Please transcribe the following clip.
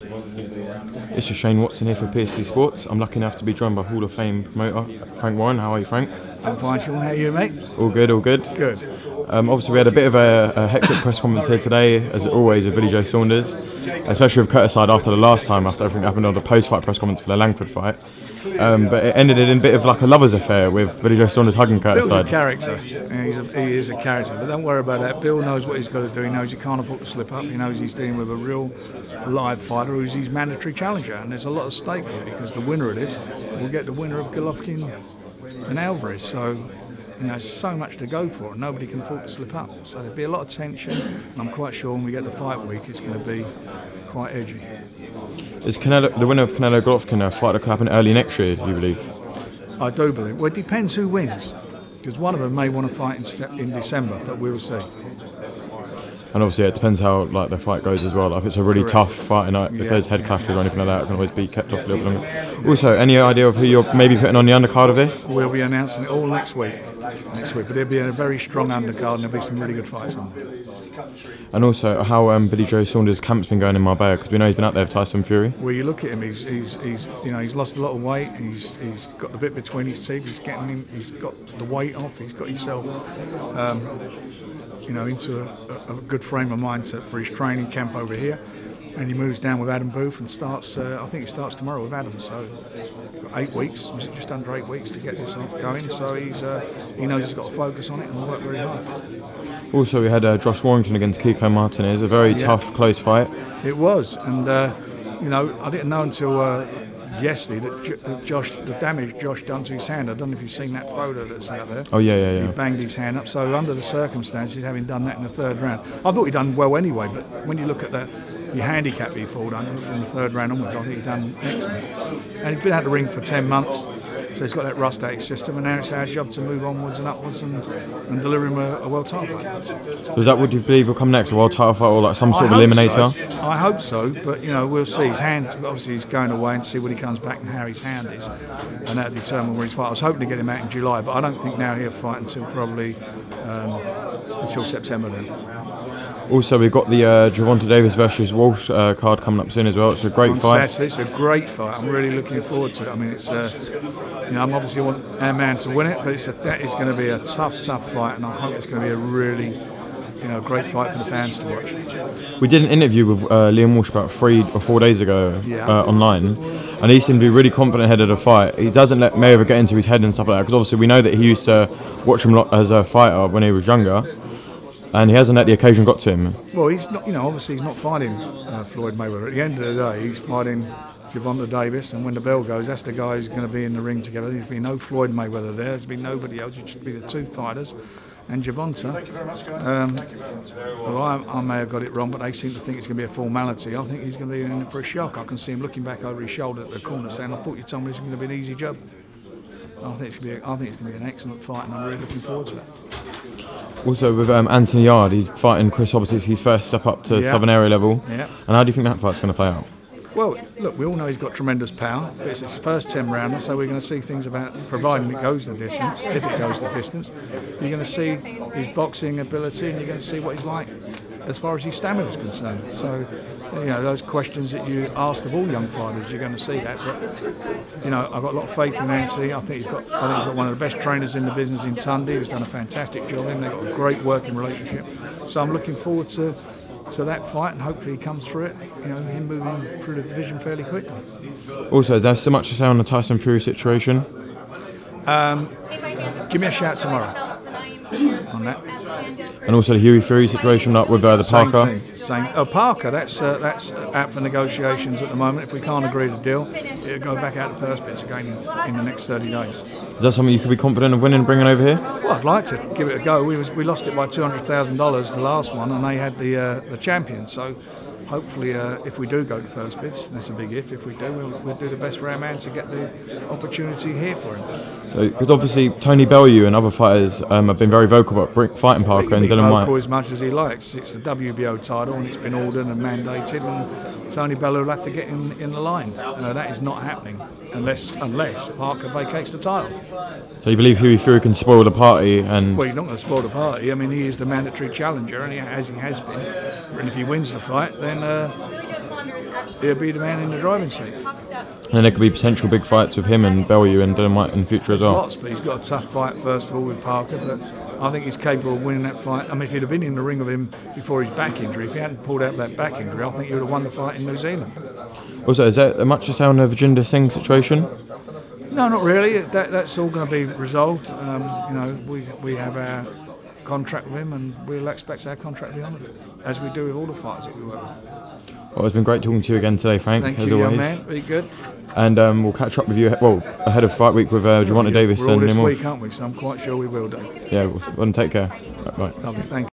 This is Shane Watson here for PSD Sports. I'm lucky enough to be joined by Hall of Fame promoter Frank Warren. How are you, Frank? I'm fine, Sean. How are you, mate? All good, all good. Good. Obviously, we had a bit of a hectic press conference here today, as always, with Joe Saunders, especially with Curtis side after the last time, after everything happened on the post-fight press conference for the Langford fight. But it ended in a bit of like a lover's affair with Joe Saunders hugging Curtis Bill's side. a character. He is a character, but don't worry about that. Bill knows what he's got to do. He knows he can't afford to slip up. He knows he's dealing with a real live fighter who's his mandatory challenger, and there's a lot of stake here because the winner of this will get the winner of Golovkin and Alvarez. So, there's so much to go for, and nobody can afford to slip up. So there'll be a lot of tension, and I'm quite sure when we get to fight week, it's going to be quite edgy. Is Canelo, the winner of Canelo Golovkin, a fight that could happen early next year, do you believe? I do believe. Well, it depends who wins, because one of them may want to fight in December, but we'll see. And obviously it depends how the fight goes as well. If it's a really tough fight, and if there's head clashes or anything like that, it can always be kept off a little bit longer. Also, any idea of who you're maybe putting on the undercard of this? We'll be announcing it all next week. But there'll be a very strong undercard, and there'll be some really good fights on there. And also, how Billy Joe Saunders' camp's been going in Marbella, because we know he's been out there with Tyson Fury. Well, you look at him; he's lost a lot of weight. He's got the bit between his teeth. He's got the weight off. He's got himself, into a good frame of mind for his training camp over here. And he moves down with Adam Booth and starts. I think he starts tomorrow with Adam. So 8 weeks. Was it just under 8 weeks to get this going? So he knows he's got to focus on it and work very hard. Also, we had Josh Warrington against Kiko Martinez. A very tough, close fight. It was, and I didn't know until yesterday that the damage Josh done to his hand. I don't know if you've seen that photo that's out there. Oh yeah. He banged his hand up. So under the circumstances, having done that in the third round, I thought he'd done well anyway. But when you look at your handicap he fought under from the third round onwards, I think he'd done excellent. And he's been out the ring for 10 months. So he's got that rust out his system, and now it's our job to move onwards and upwards and deliver him a world title fight. So is that what you believe will come next, a world title fight or some sort of eliminator? So. I hope so, but we'll see. His hand, obviously he's going away and see when he comes back and how his hand is, and that'll determine where he's fight. I was hoping to get him out in July, but I don't think now he'll fight until probably until September then. Also, we've got the Gervonta Davis versus Walsh card coming up soon as well. It's a great fight. Saturday. It's a great fight. I'm really looking forward to it. I mean, it's I'm obviously want our man to win it, but that is going to be a tough fight, and I hope it's going to be a really great fight for the fans to watch. We did an interview with Liam Walsh about 3 or 4 days ago online, and he seemed to be really confident ahead of the fight. He doesn't let Mayweather get into his head and stuff like that, because obviously we know that he used to watch him as a fighter when he was younger. And he hasn't let the occasion got to him. Well, he's not. Obviously he's not fighting Floyd Mayweather. At the end of the day, he's fighting Gervonta Davis, and when the bell goes, that's the guy who's going to be in the ring together. There's been no Floyd Mayweather there. There's been nobody else. It should be the two fighters. And Gervonta, I may have got it wrong, but they seem to think it's going to be a formality. I think he's going to be in for a shock. I can see him looking back over his shoulder at the corner saying, "I thought you told me this was going to be an easy job." I think it's going to be an excellent fight, and I'm really looking forward to it. Also with Anthony Yarde, he's fighting Chris Hobbs. It's his first step up to Southern Area level. Yeah. And how do you think that fight's going to play out? Well, look, we all know he's got tremendous power, but it's his first 10 rounder, so we're going to see things about, providing it goes the distance, if it goes the distance, you're going to see his boxing ability, and you're going to see what he's like as far as his stamina is concerned. So, those questions that you ask of all young fighters, you're going to see that. But, I've got a lot of faith in Anthony. I think he's got one of the best trainers in the business in Tunde, who's done a fantastic job. They've got a great working relationship. So I'm looking forward to that fight, and hopefully he comes through it, him moving through the division fairly quickly. Also, there's so much to say on the Tyson Fury situation. Give me a shout tomorrow on that. And also the Hughie Fury situation with the Parker. Same. Parker, that's out for negotiations at the moment. If we can't agree the deal, it'll go back out to purse bits again in the next 30 days. Is that something you could be confident of winning and bringing over here? Well, I'd like to give it a go. We lost it by $200,000 the last one, and they had the champion. So hopefully, if we do go to purse bids, that's a big if. If we do, we'll do the best for our man to get the opportunity here for him. Because obviously Tony Bellew and other fighters have been very vocal about fighting Parker and Dylan White. Vocal as much as he likes. It's the WBO title, and it's been ordered and mandated, and Tony Bellew will have to get in the line. That is not happening unless Parker vacates the title. So you believe Hughie Fury can spoil the party? And well, he's not going to spoil the party. I mean, he is the mandatory challenger, and he has been. And if he wins the fight, then he'll be the man in the driving seat. And there could be potential big fights with him and Bellew and Dylan White in the future as well. Lots, but he's got a tough fight first of all with Parker, but I think he's capable of winning that fight. I mean, if he'd have been in the ring with him before his back injury, if he hadn't pulled out that back injury, I think he would have won the fight in New Zealand. Also, is that much to say on the Virginder Singh situation? No, not really. That's all going to be resolved. You know, we have our contract with him, and we'll expect our contract to be honoured, as we do with all the fighters that we work with. Well, it's been great talking to you again today, Frank. Thank as you, always. young man. Very good. And we'll catch up with you, well, ahead of fight week with Javante Davis We're all and this Liam week, Walsh. aren't we? So I'm quite sure we will do. Yeah, well, take care. Bye. Lovely, thank you.